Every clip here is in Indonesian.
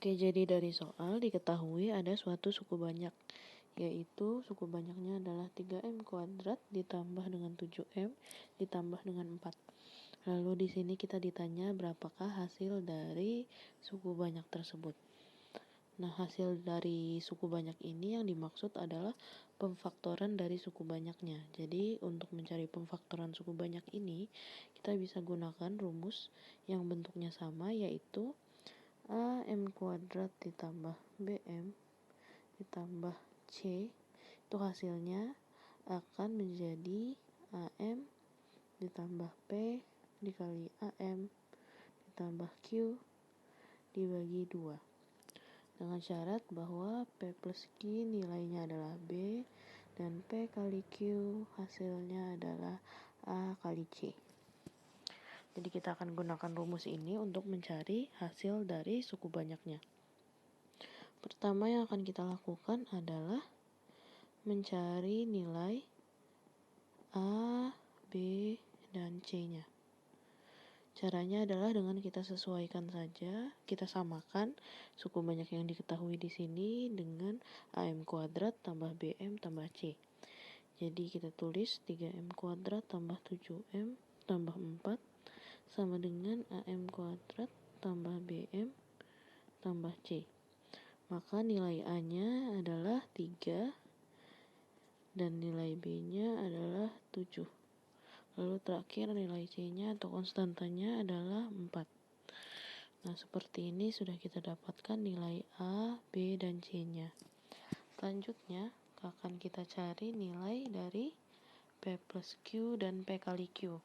Oke, jadi dari soal diketahui ada suatu suku banyak, yaitu suku banyaknya adalah 3M kuadrat ditambah dengan 7M ditambah dengan 4. Lalu di sini kita ditanya berapakah hasil dari suku banyak tersebut. Nah, hasil dari suku banyak ini yang dimaksud adalah pemfaktoran dari suku banyaknya. Jadi, untuk mencari pemfaktoran suku banyak ini, kita bisa gunakan rumus yang bentuknya sama, yaitu AM kuadrat ditambah BM ditambah C, itu hasilnya akan menjadi AM ditambah P dikali AM ditambah Q dibagi 2, dengan syarat bahwa P plus Q nilainya adalah B dan P kali Q hasilnya adalah A kali C. Jadi kita akan gunakan rumus ini untuk mencari hasil dari suku banyaknya. Pertama yang akan kita lakukan adalah mencari nilai A, B, dan C-nya. Caranya adalah dengan kita sesuaikan saja, kita samakan suku banyak yang diketahui di sini dengan AM kuadrat tambah BM tambah C. Jadi kita tulis 3M kuadrat tambah 7M tambah 4 sama dengan AM kuadrat tambah BM tambah C. Maka nilai A-nya adalah 3 dan nilai B-nya adalah 7. Lalu terakhir nilai C-nya atau konstantanya adalah 4. Nah, seperti ini sudah kita dapatkan nilai A, B, dan C-nya. Selanjutnya akan kita cari nilai dari P plus Q dan P kali Q,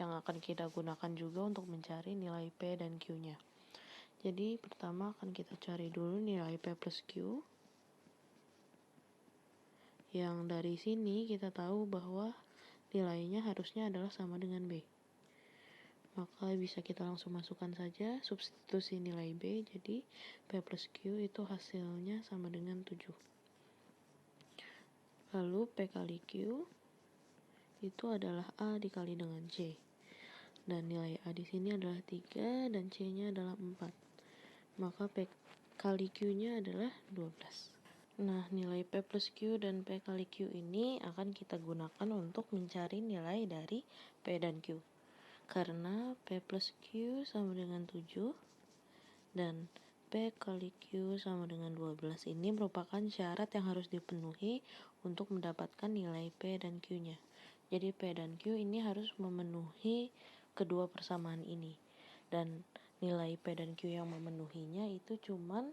yang akan kita gunakan juga untuk mencari nilai P dan Q-nya. Jadi pertama akan kita cari dulu nilai P plus Q. Yang dari sini kita tahu bahwa nilainya harusnya adalah sama dengan B. Maka bisa kita langsung masukkan saja substitusi nilai B, jadi P plus Q itu hasilnya sama dengan 7. Lalu P kali Q itu adalah A dikali dengan C. Dan nilai A di sini adalah 3 dan C-nya adalah 4. Maka P kali Q-nya adalah 12. Nah, nilai P plus Q dan P kali Q ini akan kita gunakan untuk mencari nilai dari P dan Q. Karena P plus Q sama dengan 7 dan P kali Q sama dengan 12 ini merupakan syarat yang harus dipenuhi untuk mendapatkan nilai P dan Q-nya. Jadi P dan Q ini harus memenuhi kedua persamaan ini. Dan nilai P dan Q yang memenuhinya itu cuman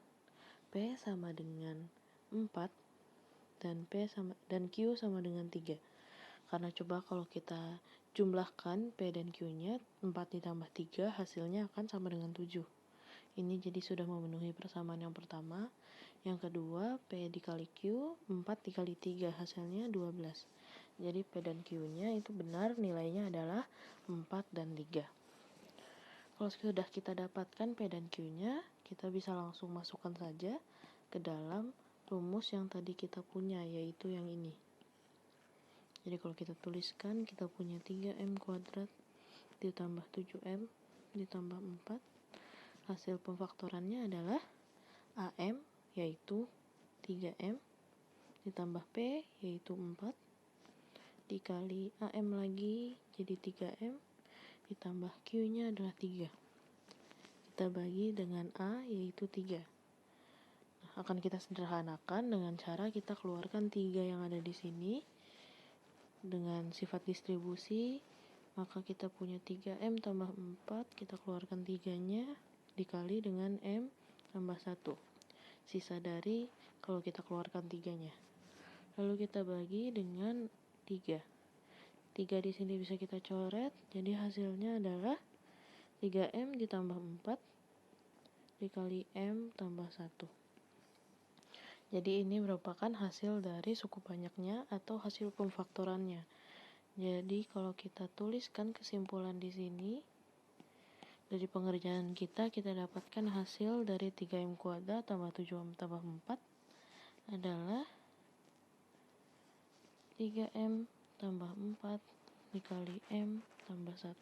P sama dengan 4 dan Q sama dengan 3. Karena coba kalau kita jumlahkan P dan Q-nya, 4 ditambah 3 hasilnya akan sama dengan 7. Ini jadi sudah memenuhi persamaan yang pertama. Yang kedua, P dikali Q, 4 dikali 3 hasilnya 12. Jadi P dan Q-nya itu benar nilainya adalah 4 dan 3. Kalau sudah kita dapatkan P dan Q-nya, kita bisa langsung masukkan saja ke dalam rumus yang tadi kita punya, yaitu yang ini. Jadi kalau kita tuliskan, kita punya 3M kuadrat ditambah 7M ditambah 4. Hasil pemfaktorannya adalah AM, yaitu 3M, ditambah P, yaitu 4, dikali AM lagi, jadi 3M, ditambah Q-nya adalah 3. Kita bagi dengan A, yaitu 3. Nah, akan kita sederhanakan dengan cara kita keluarkan 3 yang ada di sini. Dengan sifat distribusi, maka kita punya 3M tambah 4, kita keluarkan 3-nya, dikali dengan M tambah 1. Sisa dari kalau kita keluarkan 3-nya. Lalu kita bagi dengan 3. 3 di sini bisa kita coret, jadi hasilnya adalah 3M ditambah 4 dikali M tambah 1. Jadi ini merupakan hasil dari suku banyaknya atau hasil pemfaktorannya. Jadi kalau kita tuliskan kesimpulan di sini, dari pengerjaan kita dapatkan hasil dari 3M kuadrat tambah 7M tambah 4 adalah 3M tambah 4 dikali M tambah 1.